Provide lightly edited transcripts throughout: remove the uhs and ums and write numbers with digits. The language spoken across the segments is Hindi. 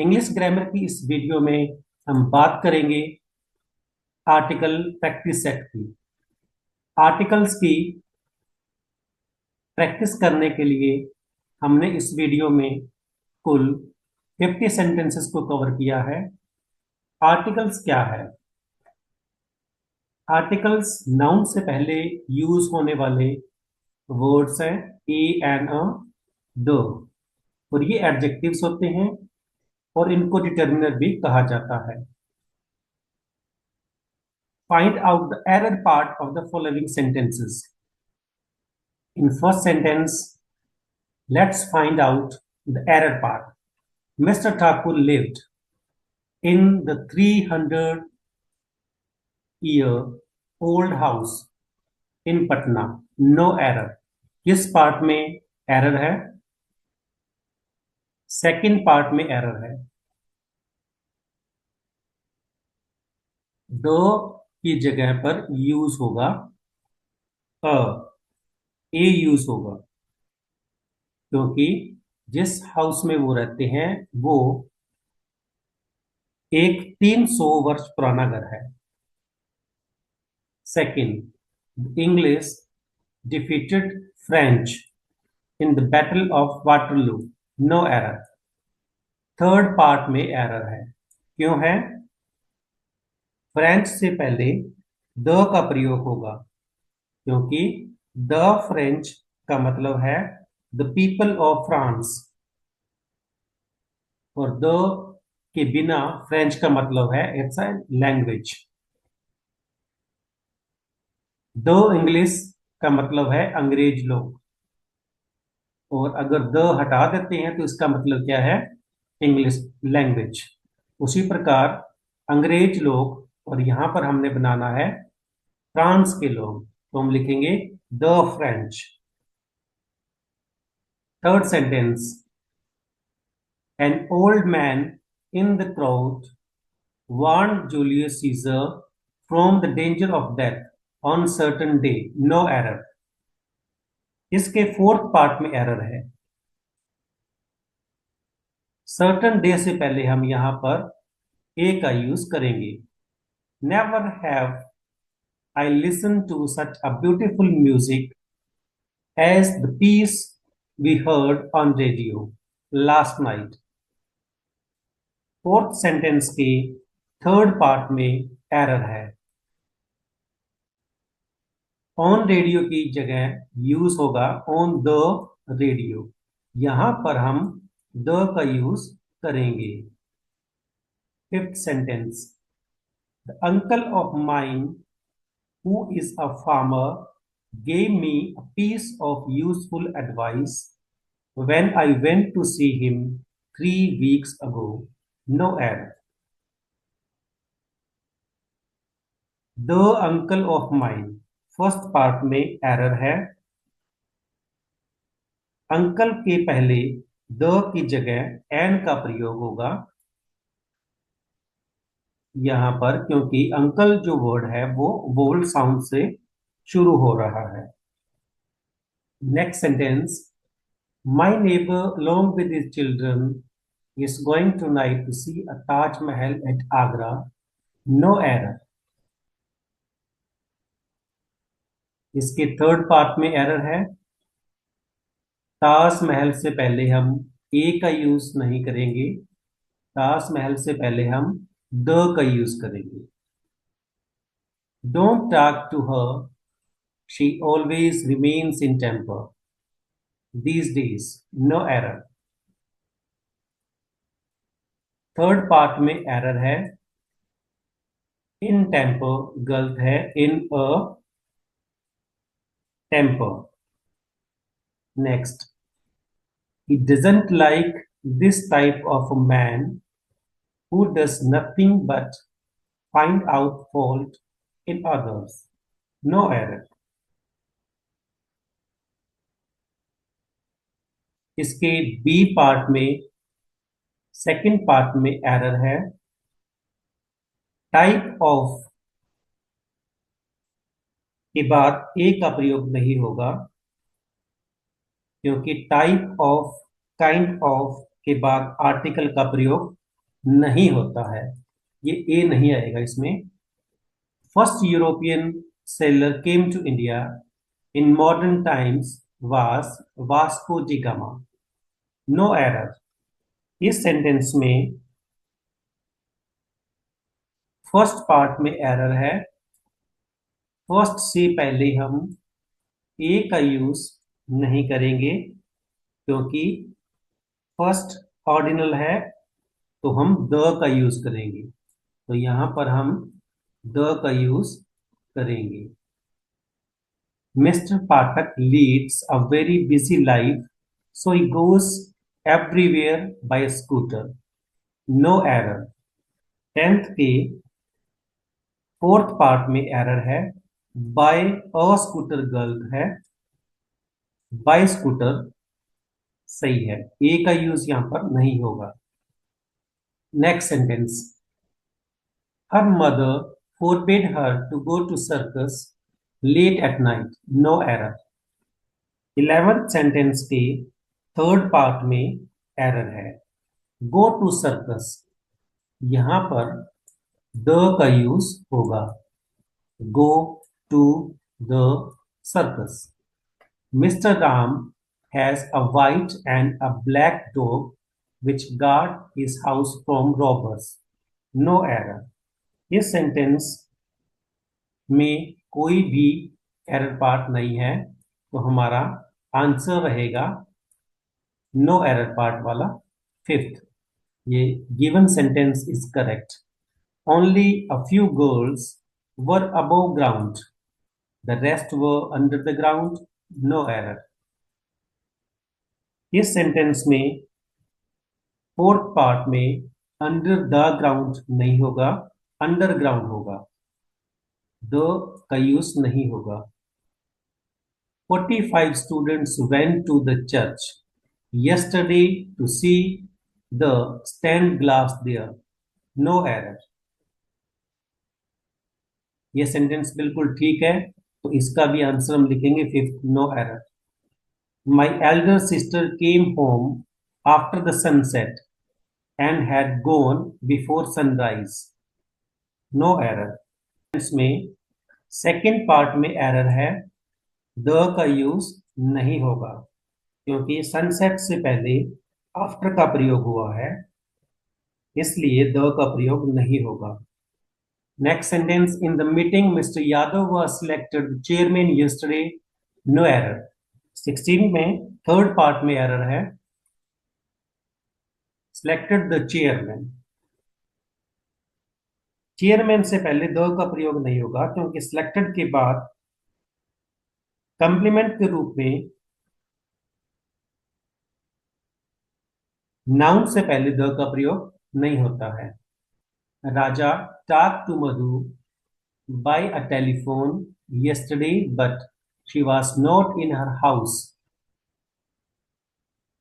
इंग्लिश ग्रामर की इस वीडियो में हम बात करेंगे आर्टिकल प्रैक्टिस सेट की। आर्टिकल्स की प्रैक्टिस करने के लिए हमने इस वीडियो में कुल 50 सेंटेंसेस को कवर किया है। आर्टिकल्स क्या है? आर्टिकल्स नाउन से पहले यूज होने वाले वर्ड्स हैं ए एंड अ, द, और ये एडजेक्टिव्स होते हैं और इनको डिटर्मिनर भी कहा जाता है। Find out the error part of the following sentences. In first sentence, let's find out the error part. Mr. Thakur lived in the 300-year-old house in Patna. No error. किस पार्ट में एरर है? सेकंड पार्ट में एरर है। दो की जगह पर यूज होगा अ, ए यूज होगा, क्योंकि जिस हाउस में वो रहते हैं वो एक 300 वर्ष पुराना घर है। Second, English defeated French in the Battle of Waterloo. No error. Third part में एरर है। क्यों है? फ्रेंच से पहले द का प्रयोग होगा, क्योंकि द फ्रेंच का मतलब है द पीपल ऑफ फ्रांस, और द के बिना फ्रेंच का मतलब है it's a language. The English का मतलब है अंग्रेज लोग, और अगर द हटा देते हैं तो इसका मतलब क्या है? English language. उसी प्रकार अंग्रेज लोग, और यहां पर हमने बनाना है फ्रांस के लोग, तो हम लिखेंगे the French. Third sentence, an old man in the crowd warned Julius Caesar from the danger of death on certain day. No error. इसके फोर्थ पार्ट में एरर है। सर्टन डे से पहले हम यहां पर ए का यूज करेंगे। Never have I listened to such a beautiful music as the piece we heard on radio last night. Fourth sentence के थर्ड पार्ट में एरर है। ऑन रेडियो की जगह यूज होगा ऑन द रेडियो। यहां पर हम द का यूज करेंगे। Fifth sentence, the uncle of mine who is a farmer, gave me a piece of useful advice when I went to see him 3 weeks ago. No error. The uncle of mine, first part में एरर है। अंकल के पहले द की जगह एन का प्रयोग होगा यहां पर, क्योंकि अंकल जो वर्ड है वो वोवल साउंड से शुरू हो रहा है। Next sentence, my neighbor, along with his children, is going tonight to see a Taj Mahal at Agra. No error. इसके थर्ड पार्ट में एरर है। ताजमहल से पहले हम ए का यूज नहीं करेंगे, ताजमहल से पहले हम द का यूज करेंगे। Don't talk to her. She always remains in temper these days. No error. Third part में एरर है। इन टेम्पर गलत है, in a temper. Next, he doesn't like this type of a man who does nothing but find out fault in others. No error. इसके बी पार्ट में सेकंड पार्ट में एरर है। टाइप ऑफ के बाद ए का प्रयोग नहीं होगा, क्योंकि टाइप ऑफ, काइंड ऑफ के बाद आर्टिकल का प्रयोग नहीं होता है, ये ए नहीं आएगा इसमें। First European sailor came to India in modern times was Vasco da Gama. No error. इस सेंटेंस में फर्स्ट पार्ट में एरर है। फर्स्ट से पहले हम ए का यूज नहीं करेंगे, क्योंकि फर्स्ट ऑर्डिनल है, तो हम द का यूज करेंगे। तो यहां पर हम द का यूज करेंगे। Mister Pathak leads a very busy life, so he goes everywhere by scooter. No error. Tenth के फोर्थ पार्ट में एरर है। बाय अ स्कूटर गलत है, बाय स्कूटर सही है। ए का यूज यहां पर नहीं होगा। Next sentence. Her mother forbade her to go to circus late at night. No error. 11th sentence के थर्ड पार्ट में एरर है। गो टू सर्कस, यहां पर द का यूज होगा। Go to the circus. Mister Ram has a white and a black dog which guard his house from robbers. No error. इस सेंटेंस में कोई भी एरर पार्ट नहीं है, तो हमारा आंसर रहेगा नो एरर पार्ट वाला फिफ्थ। ये given sentence is correct. Only a few girls were above ground, the rest were under the ground. No error. इस सेंटेंस में फोर्थ पार्ट में अंडर द ग्राउंड नहीं होगा, अंडरग्राउंड होगा। द का यूज नहीं होगा। 45 students went to the church yesterday to see the stained glass there. No error. ये सेंटेंस बिल्कुल ठीक है, तो इसका भी आंसर हम लिखेंगे fifth, no error. My elder sister came home after the sunset and had gone before sunrise. No error. इसमें सेकेंड पार्ट में एरर है। द का यूज नहीं होगा, क्योंकि सनसेट से पहले आफ्टर का प्रयोग हुआ है, इसलिए द का प्रयोग नहीं होगा। Next sentence. In the meeting mister Yadav was selected chairman yesterday. No error. 16 में थर्ड पार्ट में एरर है। सिलेक्टेड द चेयरमैन, चेयरमैन से पहले द का प्रयोग नहीं होगा, क्योंकि सिलेक्टेड के बाद कंप्लीमेंट के रूप में नाउन से पहले द का प्रयोग नहीं होता है। राजा talked to Madhu by a telephone yesterday, but she was not in her house.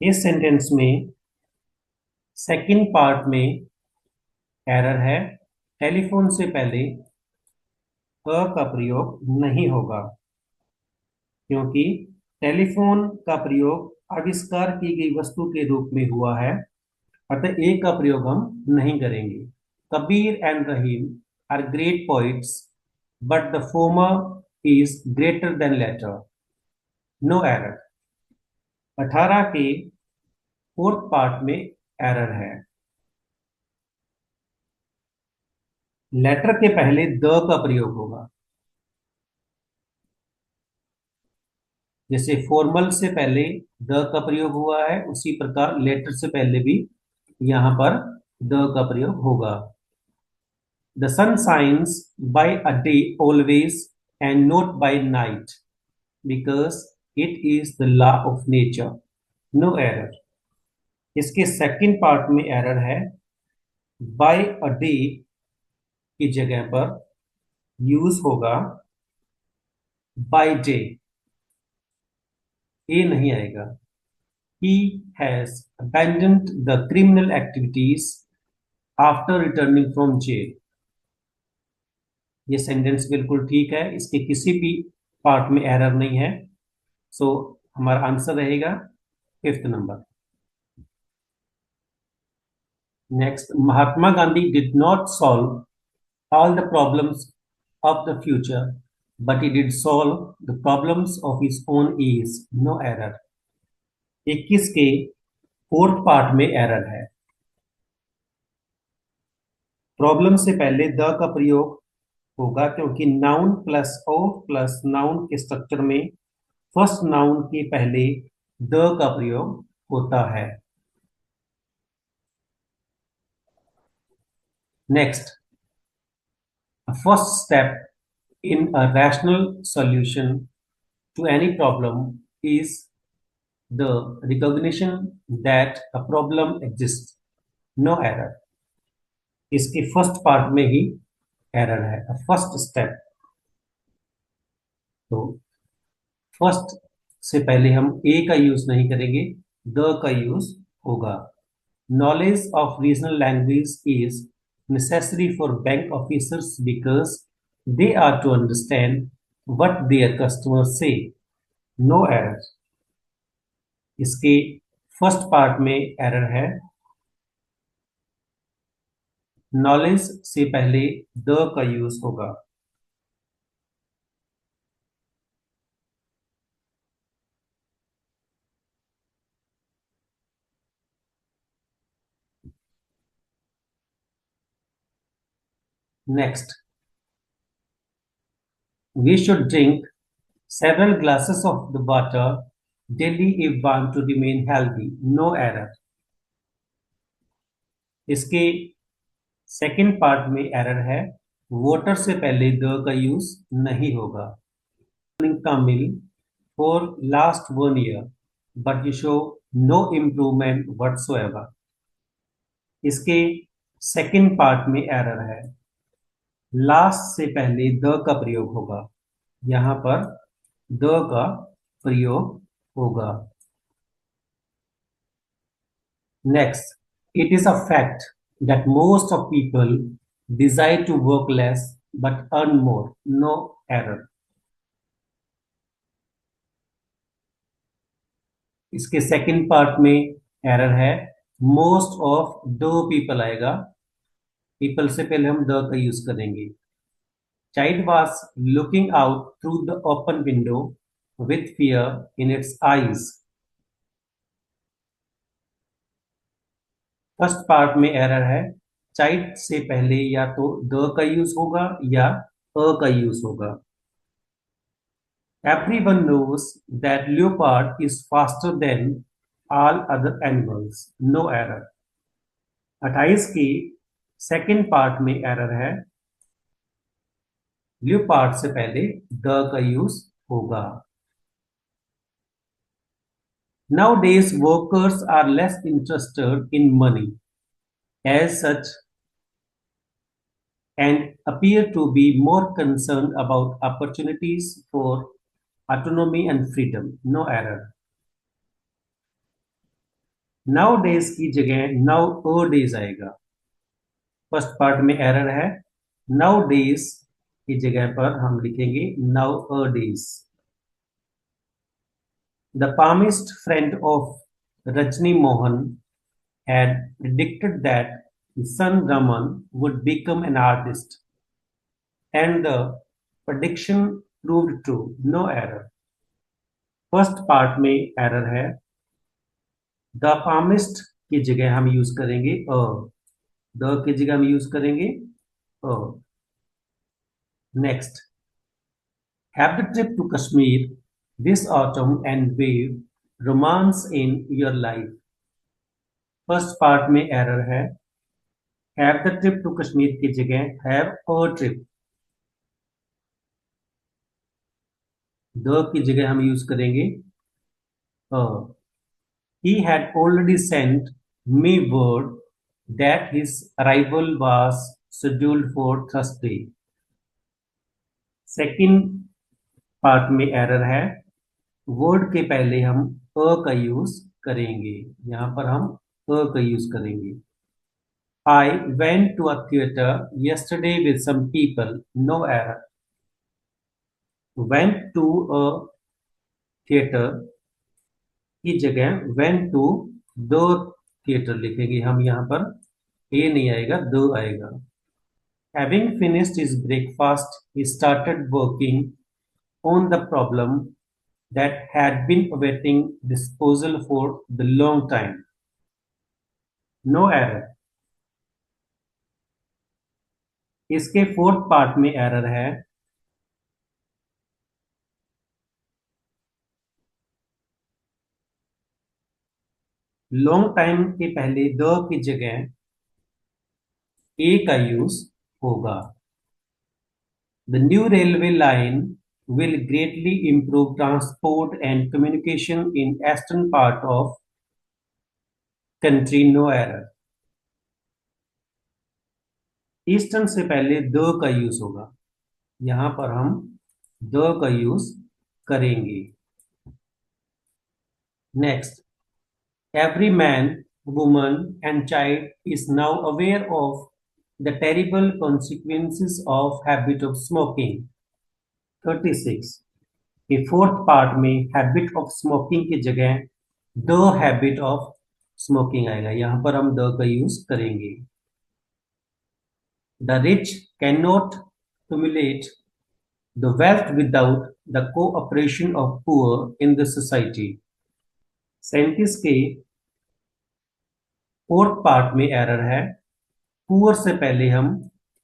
इस सेंटेंस में सेकंड पार्ट में एरर है। टेलीफोन से पहले अ का प्रयोग नहीं होगा, क्योंकि टेलीफोन का प्रयोग आविष्कार की गई वस्तु के रूप में हुआ है, अतः ए का प्रयोग हम नहीं करेंगे। Kabir and Rahim are great poets, but the former is greater than latter. No error. 18 के फोर्थ पार्ट में एरर है। लेटर के पहले द का प्रयोग होगा। जैसे फॉर्मल से पहले द का प्रयोग हुआ है, उसी प्रकार लेटर से पहले भी यहां पर द का प्रयोग होगा। The sun shines by a day always and not by night, because it is the law of nature. No error. इसके सेकंड पार्ट में एरर है। बाय अ डे की जगह पर यूज होगा बाय डे, ए नहीं आएगा। He has abandoned the criminal activities after returning from jail. ये सेंटेंस बिल्कुल ठीक है, इसके किसी भी पार्ट में एरर नहीं है, सो हमारा आंसर रहेगा fifth number. Next, Mahatma Gandhi did not solve all the problems of the future, but he did solve the problems of his own age. No error. 21 के फोर्थ पार्ट में एरर है। प्रॉब्लम से पहले द का प्रयोग होगा क्योंकि noun plus of plus noun के स्ट्रक्चर में फर्स्ट नाउन के पहले द का प्रयोग होता है। Next, first step in a rational solution to any problem is the recognition that a problem exists. No error. इसके फर्स्ट पार्ट में ही एरर है। फर्स्ट स्टेप, तो फर्स्ट से पहले हम ए का यूज नहीं करेंगे, द का यूज होगा। Knowledge of regional language is necessary for bank officers because they are to understand what their customers say. No error. इसके फर्स्ट पार्ट में एरर है। नॉलेज से पहले द का यूज होगा। Next, we should drink several glasses of the water daily if want to remain healthy. No error. इसके सेकंड पार्ट में एरर है। वाटर से पहले द का यूज नहीं होगा। Tamil for last 1 year, but you show no improvement whatsoever. इसके सेकंड पार्ट में एरर है। लास्ट से पहले द का प्रयोग होगा। यहाँ पर द का प्रयोग होगा। Next, it is a fact that most of people desire to work less but earn more. No error. इसके सेकंड पार्ट में एरर है। मोस्ट ऑफ दो पीपल आएगा। पीपल से पहले हम द का यूज करेंगे। Child was looking out through the open window with fear in its eyes. First part में एरर है। चाइल्ड से पहले या तो द का यूज होगा या अ का यूज होगा। Everyone knows that leopard is faster than all other animals. No error. 28 की सेकंड पार्ट में एरर है। leopard से पहले द का यूज होगा। Nowadays, workers are less interested in money as such and appear to be more concerned about opportunities for autonomy and freedom. No error. Nowadays की जगह nowadays आएगा। फर्स्ट पार्ट में एरर है। nowadays की जगह पर हम लिखेंगे nowadays. The palmist friend of Rajni Mohan had predicted that his son Raman would become an artist, and the prediction proved true. No error. First part में एरर है। द palmist की जगह हम यूज करेंगे अ। द की जगह हम यूज करेंगे a. Next, have the trip to Kashmir this autumn and wave romance in your life. First part में एरर है। have the trip to Kashmir की जगह have a trip। The key जगह हम यूज करेंगे अ। he had already sent me word that his arrival was scheduled for Thursday. Second part में एरर है। वर्ड के पहले हम अ का यूज करेंगे। यहां पर हम अ का यूज करेंगे। I went to a theater yesterday with some people. No error. Went to a theater की जगह went to the theater लिखेंगे हम यहाँ पर। ए नहीं आएगा, दो आएगा। Having finished his breakfast, he started working on the problem that had been awaiting disposal for the long time. No error. इसके फोर्थ पार्ट में एरर है। लॉन्ग टाइम के पहले द की जगह ए का यूज होगा। The new railway line will greatly improve transport and communication in eastern part of country. No error. Eastern से पहले द का यूज होगा, यहां पर हम द का यूज करेंगे। Next, every man, woman, and child is now aware of the terrible consequences of habit of smoking. 36. के फोर्थ पार्ट में हैबिट ऑफ स्मोकिंग की जगह द हैबिट ऑफ स्मोकिंग आएगा, यहां पर हम द का यूज करेंगे। The rich can not accumulate the wealth without the cooperation of poor in the society. 37 के फोर्थ पार्ट में एरर है, पुअर से पहले हम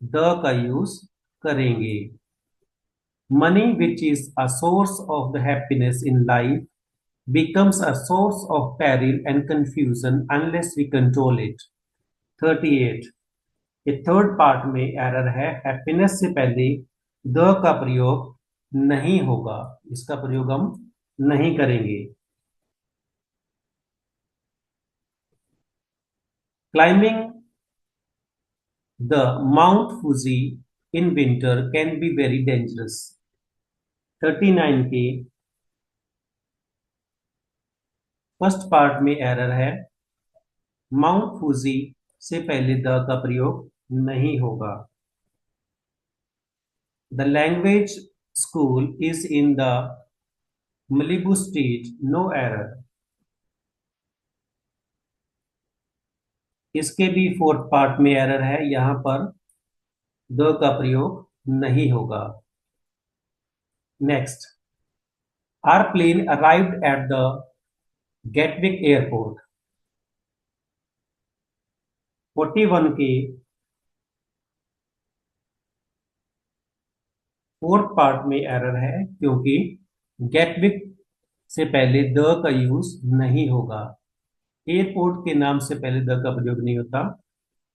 द का यूज करेंगे। Money which is a source of the happiness in life becomes a source of peril and confusion unless we control it. 38. ये थर्ड पार्ट में एरर है, हैप्पीनेस से पहले द का प्रयोग नहीं होगा, इसका प्रयोग हम नहीं करेंगे। Climbing the Mount Fuji in winter can be very dangerous. 39 के फर्स्ट पार्ट में एरर है, माउंट फूजी से पहले द का प्रयोग नहीं होगा। The language school is in the Malibu state. No error. इसके भी फोर्थ पार्ट में एरर है, यहां पर द का प्रयोग नहीं होगा। Next, our plane arrived at the Gatwick airport. 41 के फोर्थ पार्ट में एरर है, क्योंकि गेटविक से पहले द का यूज नहीं होगा। एयरपोर्ट के नाम से पहले द का प्रयोग नहीं होता।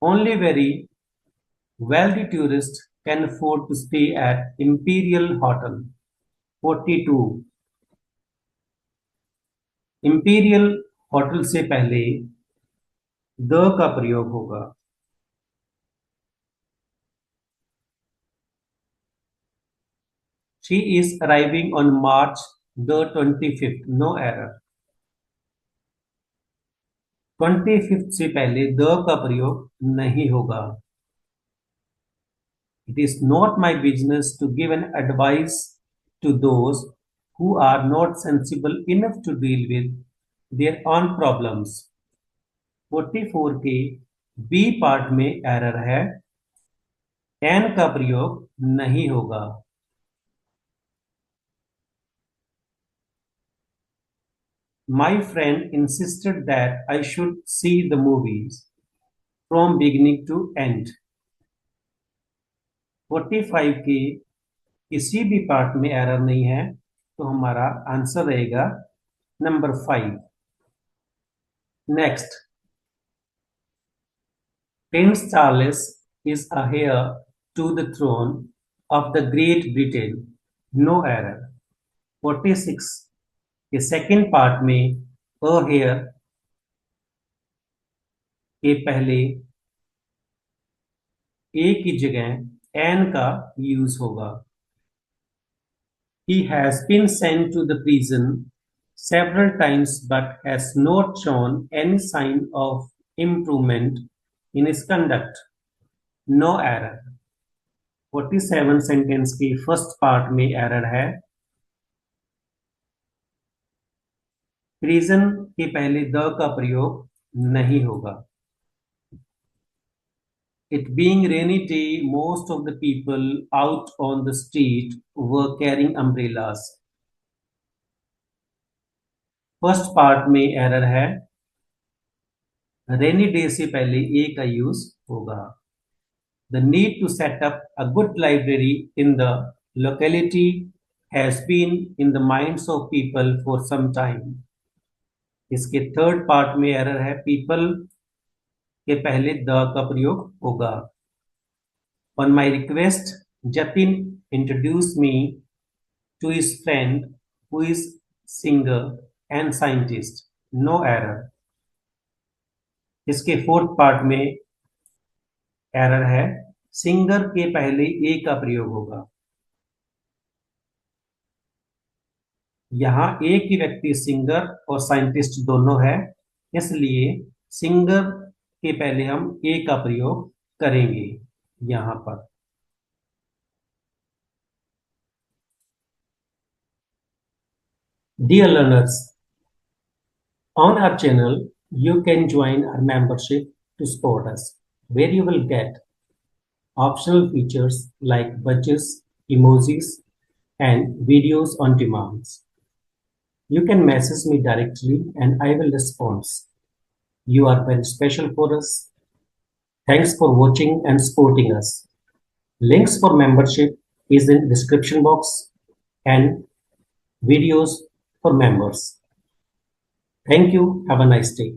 Only very wealthy tourists can afford to stay at Imperial Hotel. 42. Imperial hotel से पहले द का प्रयोग होगा। She is arriving on March the 25th. No error. 25th से पहले द का प्रयोग नहीं होगा। It is not my business to give an advice to those who are not sensible enough to deal with their own problems. 44 के बी पार्ट में एरर है, एन का प्रयोग नहीं होगा। My friend insisted that I should see the movies from beginning to end. 45 के किसी भी पार्ट में एरर नहीं है, तो हमारा आंसर रहेगा number 5। Next, Prince Charles is a heir to the throne of the Great Britain. No error. 46 के सेकेंड पार्ट में a heir के पहले ए की जगह एन का यूज होगा। He has been sent to the prison several times but has not shown any sign of improvement in his conduct. No error. 47 sentence की फर्स्ट पार्ट में एरर है, प्रिजन के पहले द का प्रयोग नहीं होगा। It being rainy day, most of the people out on the street were carrying umbrellas. First part में एरर है, रेनी डे से पहले ए का यूज होगा. The need to set up a good library in the locality has been in the minds of people for some time. इसके थर्ड पार्ट में एरर है, पीपल के पहले द का प्रयोग होगा. On my request, Jatin introduced me to his friend who is singer and scientist. No error. इसके फोर्थ पार्ट में एरर है, सिंगर के पहले ए का प्रयोग होगा. यहां एक ही व्यक्ति सिंगर और साइंटिस्ट दोनों है, इसलिए सिंगर के पहले हम ए का प्रयोग करेंगे यहां पर. Dear learners, on our channel you can join our membership to support us, where you will get optional features like badges, emojis, and videos on demand. You can message me directly and I will respond. You are very special for us. Thanks for watching and supporting us. Links for membership is in description box and videos for members. Thank you. Have a nice day.